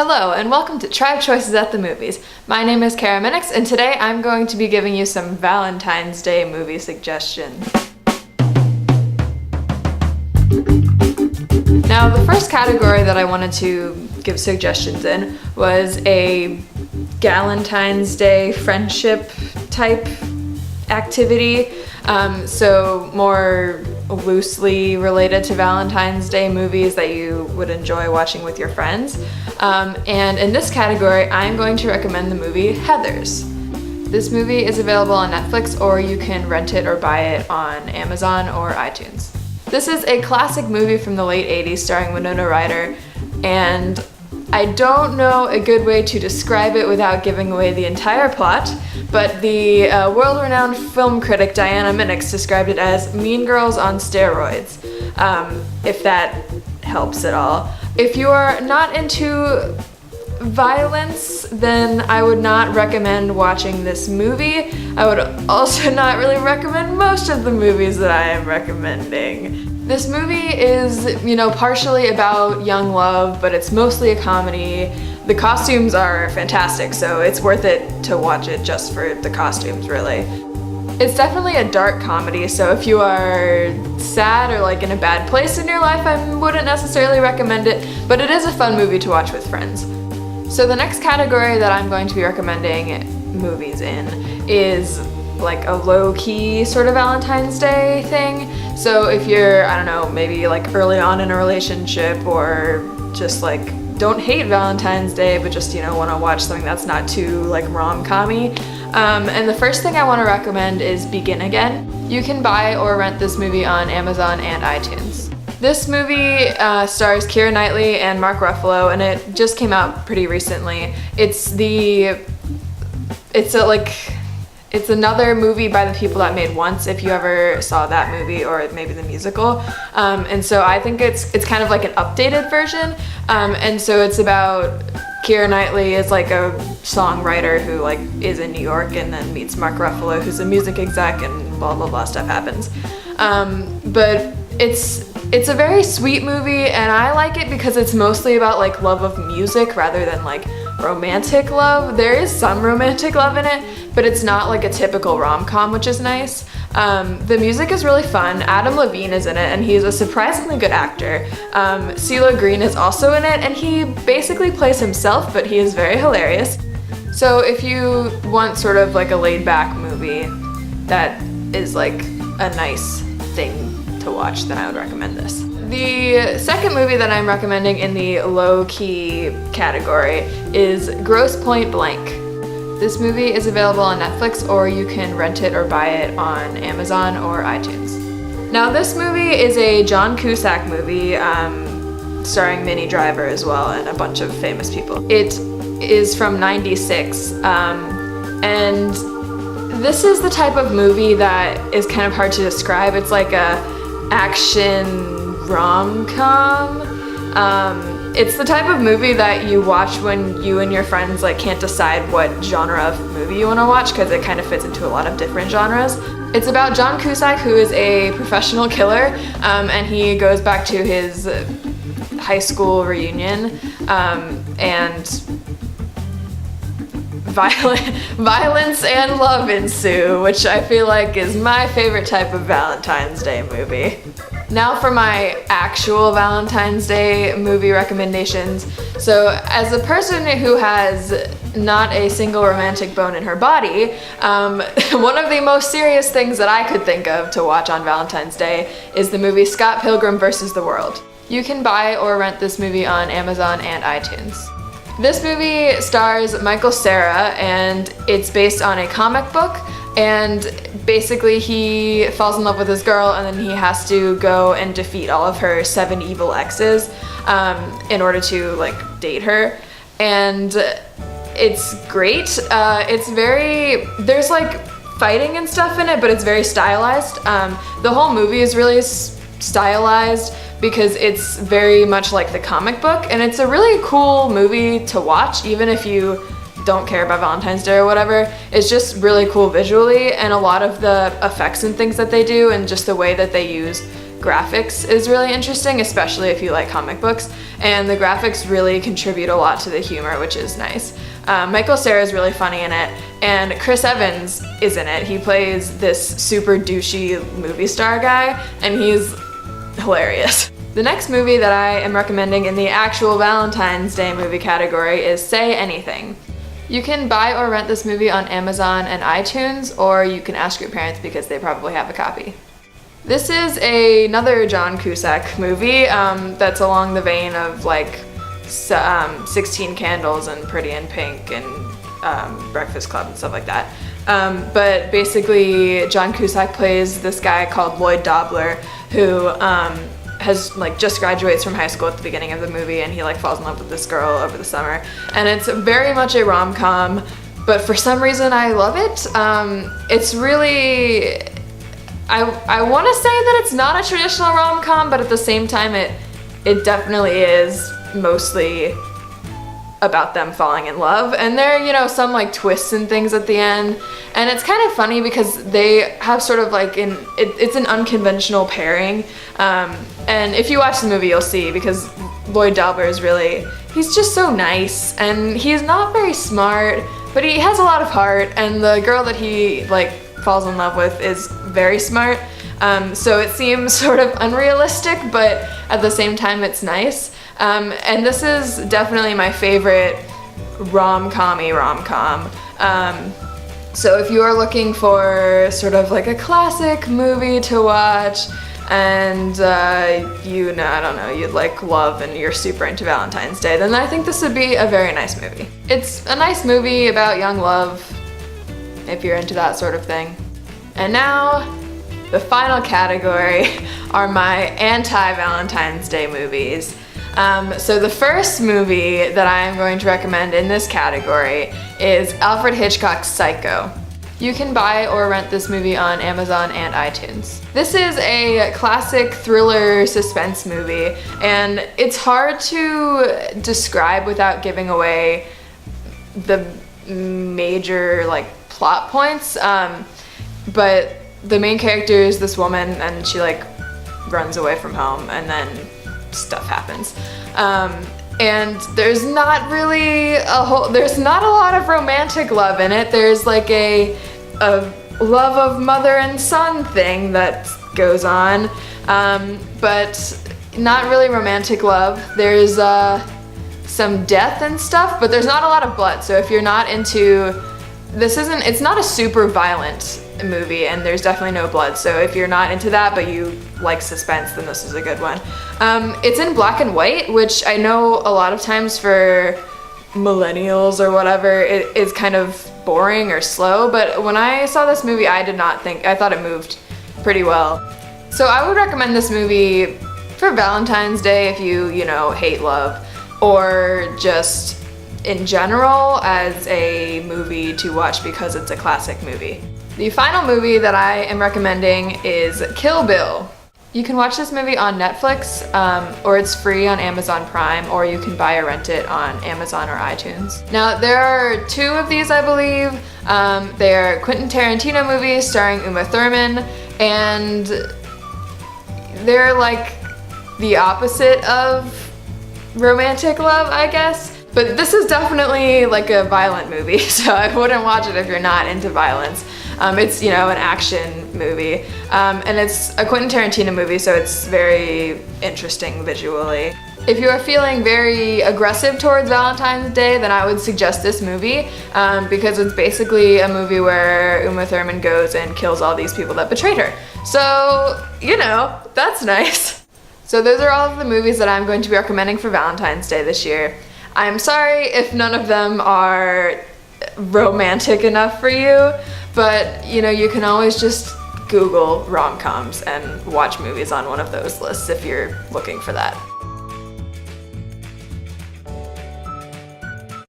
Hello and welcome to Tribe Choices at the Movies. My name is Kara Minix and today I'm going to be giving you some Valentine's Day movie suggestions. Now the first category that I wanted to give suggestions in was a Valentine's Day friendship type activity. So more loosely related to Valentine's Day movies that you would enjoy watching with your friends. And in this category, I'm going to recommend the movie Heathers. This movie is available on Netflix, or you can rent it or buy it on Amazon or iTunes. This is a classic movie from the late 80s starring Winona Ryder, and I don't know a good way to describe it without giving away the entire plot, but the world-renowned film critic Diana Minix described it as Mean Girls on steroids, if that helps at all. If you are not into violence, then I would not recommend watching this movie. I would also not really recommend most of the movies that I am recommending. This movie is, partially about young love, but it's mostly a comedy. The costumes are fantastic, so it's worth it to watch it just for the costumes, really. It's definitely a dark comedy, so if you are sad or in a bad place in your life, I wouldn't necessarily recommend it, but it is a fun movie to watch with friends. So the next category that I'm going to be recommending movies in is a low-key sort of Valentine's Day thing. So if you're, maybe early on in a relationship, or just don't hate Valentine's Day, but just, want to watch something that's not too rom-com-y. And the first thing I want to recommend is Begin Again. You can buy or rent this movie on Amazon and iTunes. This movie stars Keira Knightley and Mark Ruffalo, and it just came out pretty recently. It's another movie by the people that made Once, if you ever saw that movie, or maybe the musical. And so I think it's kind of an updated version. And so it's about Keira Knightley is a songwriter who is in New York and then meets Mark Ruffalo, who's a music exec, and blah blah blah stuff happens. But it's a very sweet movie, and I like it because it's mostly about love of music rather than romantic love. There is some romantic love in it, but it's not a typical rom-com, which is nice. The music is really fun. Adam Levine is in it, and he's a surprisingly good actor. CeeLo Green is also in it, and he basically plays himself, but he is very hilarious. So if you want sort of a laid-back movie that is a nice thing to watch, then I would recommend this. The second movie that I'm recommending in the low-key category is Grosse Point Blank. This movie is available on Netflix, or you can rent it or buy it on Amazon or iTunes. Now this movie is a John Cusack movie starring Minnie Driver as well, and a bunch of famous people. It is from '96, and this is the type of movie that is kind of hard to describe. It's a action rom-com. It's the type of movie that you watch when you and your friends can't decide what genre of movie you want to watch, because it kind of fits into a lot of different genres. It's about John Cusack, who is a professional killer, and he goes back to his high school reunion, and violence and love ensue, which I feel is my favorite type of Valentine's Day movie. Now for my actual Valentine's Day movie recommendations. So as a person who has not a single romantic bone in her body, one of the most serious things that I could think of to watch on Valentine's Day is the movie Scott Pilgrim vs. the World. You can buy or rent this movie on Amazon and iTunes. This movie stars Michael Cera, and it's based on a comic book, and basically he falls in love with this girl, and then he has to go and defeat all of her 7 evil exes in order to date her. And it's great. There's fighting and stuff in it, but it's very stylized. The whole movie is really stylized because it's very much like the comic book, and it's a really cool movie to watch, even if you don't care about Valentine's Day or whatever. It's just really cool visually, and a lot of the effects and things that they do, and just the way that they use graphics is really interesting, especially if you like comic books, and the graphics really contribute a lot to the humor, which is nice. Michael Cera is really funny in it, and Chris Evans is in it. He plays this super douchey movie star guy, and he's hilarious. The next movie that I am recommending in the actual Valentine's Day movie category is Say Anything. You can buy or rent this movie on Amazon and iTunes, or you can ask your parents because they probably have a copy. This is another John Cusack movie that's along the vein of like 16 Candles and Pretty in Pink and Breakfast Club and stuff like that. But basically John Cusack plays this guy called Lloyd Dobler who has like just graduates from high school at the beginning of the movie, and he like falls in love with this girl over the summer, and it's very much a rom-com, but for some reason I love it. It's really, I want to say that it's not a traditional rom-com, but at the same time it definitely is mostly about them falling in love, and there are, you know, some like twists and things at the end, and it's kind of funny because they have sort of like it's an unconventional pairing, and if you watch the movie you'll see, because Lloyd Dobler is really, he's just so nice, and he's not very smart, but he has a lot of heart, and the girl that he like falls in love with is very smart, so it seems sort of unrealistic, but at the same time it's nice. And this is definitely my favorite rom-com-y rom-com. So if you are looking for sort of like a classic movie to watch, and I don't know, you'd like love and you're super into Valentine's Day, then I think this would be a very nice movie. It's a nice movie about young love, if you're into that sort of thing. And now, the final category are my anti-Valentine's Day movies. So the first movie that I am going to recommend in this category is Alfred Hitchcock's Psycho. You can buy or rent this movie on Amazon and iTunes. This is a classic thriller suspense movie, and it's hard to describe without giving away the major like plot points, but the main character is this woman, and she like runs away from home, and then stuff happens. And there's not really there's not a lot of romantic love in it. There's like a love of mother and son thing that goes on, but not really romantic love. There's some death and stuff, but there's not a lot of blood. So if you're not into, it's not a super violent movie, and there's definitely no blood, so if you're not into that but you like suspense, then this is a good one. It's in black and white, which I know a lot of times for millennials or whatever it is kind of boring or slow, but when I saw this movie I thought it moved pretty well. So I would recommend this movie for Valentine's Day if you hate love, or just in general as a movie to watch because it's a classic movie. The final movie that I am recommending is Kill Bill. You can watch this movie on Netflix, or it's free on Amazon Prime, or you can buy or rent it on Amazon or iTunes. Now, there are two of these, I believe. They're Quentin Tarantino movies starring Uma Thurman, and they're like the opposite of romantic love, I guess. But this is definitely like a violent movie, so I wouldn't watch it if you're not into violence. It's, an action movie, and it's a Quentin Tarantino movie, so it's very interesting visually. If you are feeling very aggressive towards Valentine's Day, then I would suggest this movie, because it's basically a movie where Uma Thurman goes and kills all these people that betrayed her. So, that's nice. So those are all of the movies that I'm going to be recommending for Valentine's Day this year. I'm sorry if none of them are romantic enough for you, but you can always just Google rom-coms and watch movies on one of those lists if you're looking for that.